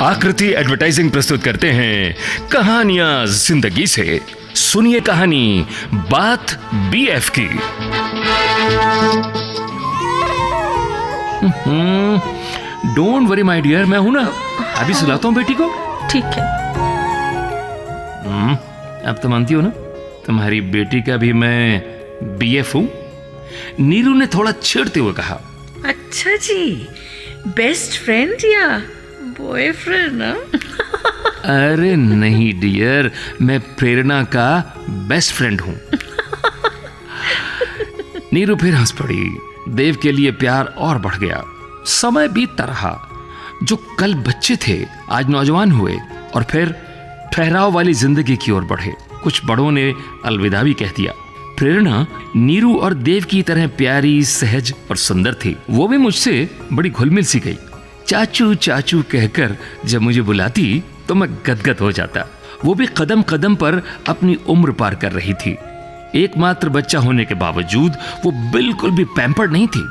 आकृति एडवर्टाइजिंग प्रस्तुत करते हैं कहानियां जिंदगी से। सुनिए कहानी बात बीएफ की। डोंट वरी माय डियर, मैं हूं ना, अभी सुलाता हूं बेटी को। ठीक है। अब तो मानती हो ना, तुम्हारी बेटी का भी मैं बीएफ हूं। नीरू ने थोड़ा छेड़ते हुए कहा। अच्छा जी, बेस्ट फ्रेंड या बॉयफ्रेंड? अरे नहीं डियर, मैं प्रेरणा का बेस्ट फ्रेंड हूं। नीरू फिर हंस पड़ी। देव के लिए प्यार और बढ़ गया। समय बीतता रहा। जो कल बच्चे थे आज नौजवान हुए और फिर ठहराव वाली जिंदगी की ओर बढ़े। कुछ बड़ों ने अलविदा भी कह दिया। प्रेरणा नीरू और देव की तरह प्यारी, सहज और सुंदर थी। वो भी मुझसे बड़ी घुलमिल सी गई। चाचू चाचू कहकर जब मुझे बुलाती तो मैं गदगद हो जाता। वो भी कदम कदम पर अपनी उम्र पार कर रही थी। एकमात्र बच्चा होने के बावजूद वो बिल्कुल भी पैम्पर्ड नहीं थी,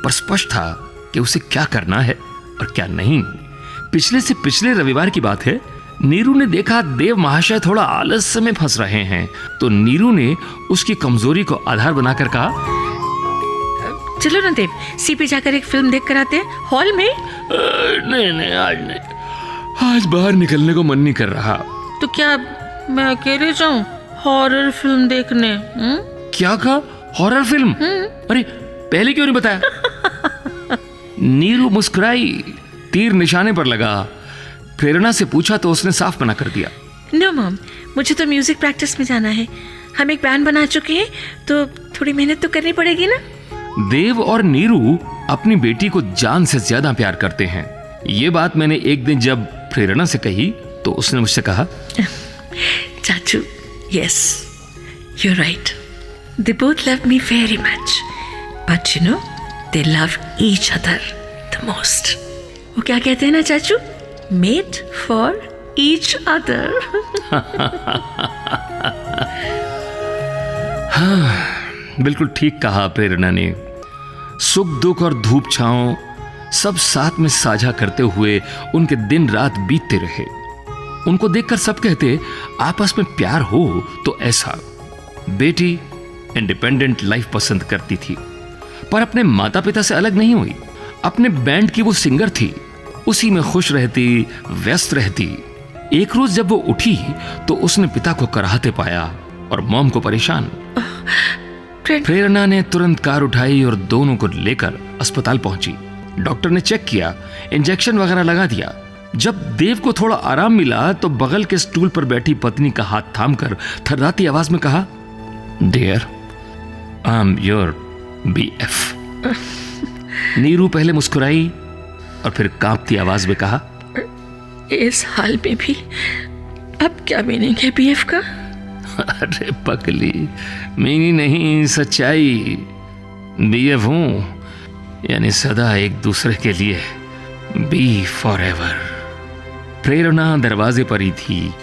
पर स्पष्ट था कि उसे क्या करना है और क्या नहीं। पिछले से पिछले रविवार की बात है। नीरू ने देखा देव महाशय थोड़ा आलस्य में फंस रहे हैं, तो नीरू ने उसकी कमजोरी को आधार बनाकर कहा, चलो ना देव, सी पे जाकर एक फिल्म देख कर आते हैं हॉल में। नहीं आज नहीं, आज बाहर निकलने को मन नहीं कर रहा। तो क्या मैं अकेले जाऊं हॉरर फिल्म देखने? क्या कहा? Horror film? अरे पहले क्यों नहीं बताया? नीरू मुस्कुराई। तीर निशाने पर लगा। प्रेरणा से पूछा तो उसने साफ मना कर दिया। नो मॉम, मुझे तो म्यूजिक प्रैक्टिस में जाना है। हम एक बैंड बना चुके हैं, तो थोड़ी मेहनत तो करनी पड़ेगी ना। देव और नीरू अपनी बेटी को जान से ज्यादा प्यार करते हैं। ये बात मैंने एक दिन जब प्रेरणा से कही तो उसने मुझसे कहा, चाचू, yes, you are right. They both love me very much, but you know they love each other the most. वो क्या कहते हैं ना चाचू, मेड फॉर ईच अदर। हाँ, बिल्कुल ठीक कहा प्रेरणा ने। सुख दुख और धूप छांव सब साथ में साझा करते हुए उनके दिन रात बीतते रहे। उनको देखकर सब कहते, आपस में प्यार हो तो ऐसा। बेटी इंडिपेंडेंट लाइफ पसंद करती थी, पर अपने माता पिता से अलग नहीं हुई। अपने बैंड की वो सिंगर थी, उसी में खुश रहती, व्यस्त रहती। एक रोज जब वो उठी तो उसने पिता को कराहते पाया और मॉम को परेशान। प्रेरणा ने तुरंत कार उठाई और दोनों को लेकर अस्पताल पहुंची। डॉक्टर ने चेक किया, इंजेक्शन वगैरह लगा दिया। जब देव को थोड़ा आराम मिला तो बगल के स्टूल पर बैठी पत्नी का हाथ थामकर थर्राती आवाज में कहा, dear, I am your BF. Neeru पहले मुस्कुराई और फिर कांपती आवाज में कहा, इस हाल में भी अब क्या मीनिंग है बीएफ का? अरे पगली, मीनिंग नहीं, सच्चाई। बीएफ हूं, यानी सदा एक दूसरे के लिए, बी फॉर एवर। प्रेरणा दरवाजे पर ही थी।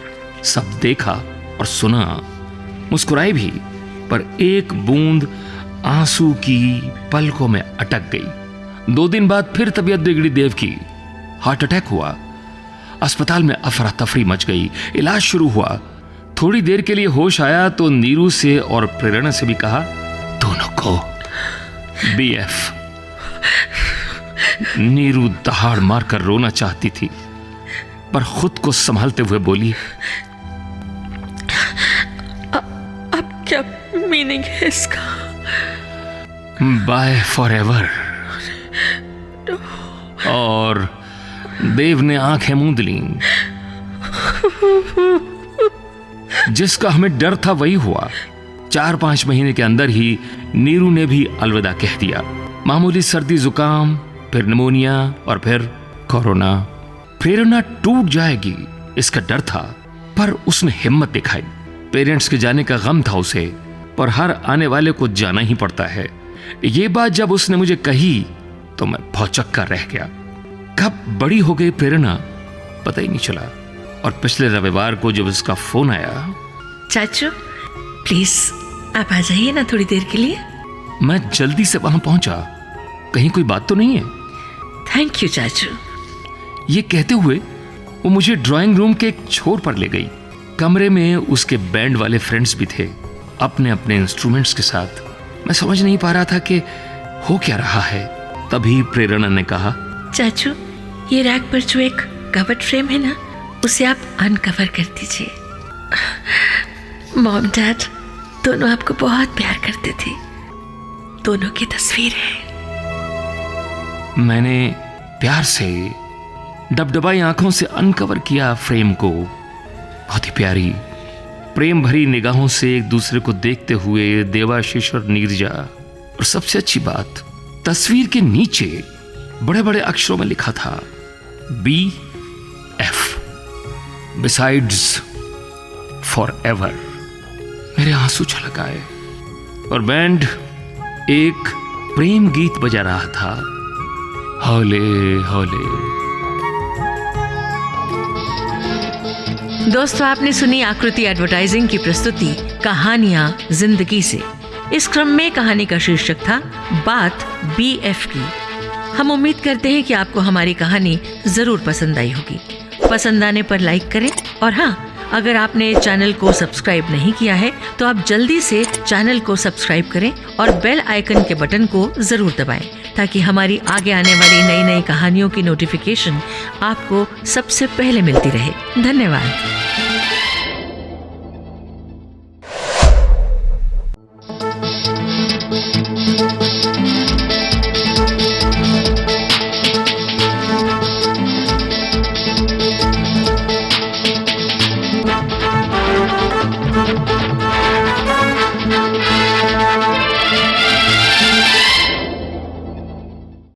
सब देखा और सुना, मुस्कुराई भी, पर एक बूंद आंसू की पलकों में अटक गई। 2 दिन बाद फिर तबीयत बिगड़ी देव की। हार्ट अटैक हुआ। अस्पताल में अफरा तफरी मच गई। इलाज शुरू हुआ। थोड़ी देर के लिए होश आया तो नीरू से और प्रेरणा से भी कहा, दोनों को बीएफ। नीरू दहाड़ मारकर रोना चाहती थी, पर खुद को संभालते हुए बोली, अब क्या मीनिंग है इसका? Bye forever. और देव ने आंखें मूंद लीं। जिसका हमें डर था वही हुआ। 4-5 महीने के अंदर ही नीरू ने भी अलविदा कह दिया। मामूली सर्दी जुकाम, फिर निमोनिया और फिर कोरोना। प्रेरणा टूट जाएगी इसका डर था, पर उसने हिम्मत दिखाई। पेरेंट्स के जाने का गम था उसे, पर हर आने वाले को जाना ही पड़ता है। ये बात जब उसने मुझे कही तो मैं भौचक्का रह गया। कब बड़ी हो गई प्रेरणा पता ही नहीं चला। और पिछले रविवार को जब उसका फोन आया, चाचू प्लीज आप आ जाइए ना थोड़ी देर के लिए। मैं जल्दी से वहां पहुंचा। कहीं कोई बात तो नहीं है? थैंक यू चाचू। ये कहते हुए वो मुझे ड्राइंग रूम के एक छोर पर ले गई। कमरे में उसके बैंड वाले फ्रेंड्स भी थे, अपने अपने इंस्ट्रूमेंट्स के साथ। मैं समझ नहीं पा रहा था कि हो क्या रहा है। तभी प्रेरणा ने कहा, चाचू, ये रैक पर जो एक कवर्ड फ्रेम है ना, उसे आप अनकवर कर दीजिए। मॉम डैड दोनों आपको बहुत प्यार करते थे। दोनों की तस्वीर है। मैंने प्यार से डबडबाई आंखों से अनकवर किया फ्रेम को। बहुत ही प्यारी प्रेम भरी निगाहों से एक दूसरे को देखते हुए देवाशीष और नीरजा। और सबसे अच्छी बात, तस्वीर के नीचे बड़े बड़े अक्षरों में लिखा था BF, बिसाइड्स फॉर एवर। मेरे आंसू छलक आए और बैंड एक प्रेम गीत बजा रहा था, हौले हौले। दोस्तों, आपने सुनी आकृति एडवर्टाइजिंग की प्रस्तुति कहानियां जिंदगी से। इस क्रम में कहानी का शीर्षक था बात BF की। हम उम्मीद करते हैं कि आपको हमारी कहानी जरूर पसंद आई होगी। पसंद आने पर लाइक करें और हाँ, अगर आपने चैनल को सब्सक्राइब नहीं किया है तो आप जल्दी से चैनल को सब्सक्राइब करें और बेल आइकन के बटन को जरूर दबाएं ताकि हमारी आगे आने वाली नई नई कहानियों की नोटिफिकेशन आपको सबसे पहले मिलती रहे। धन्यवाद।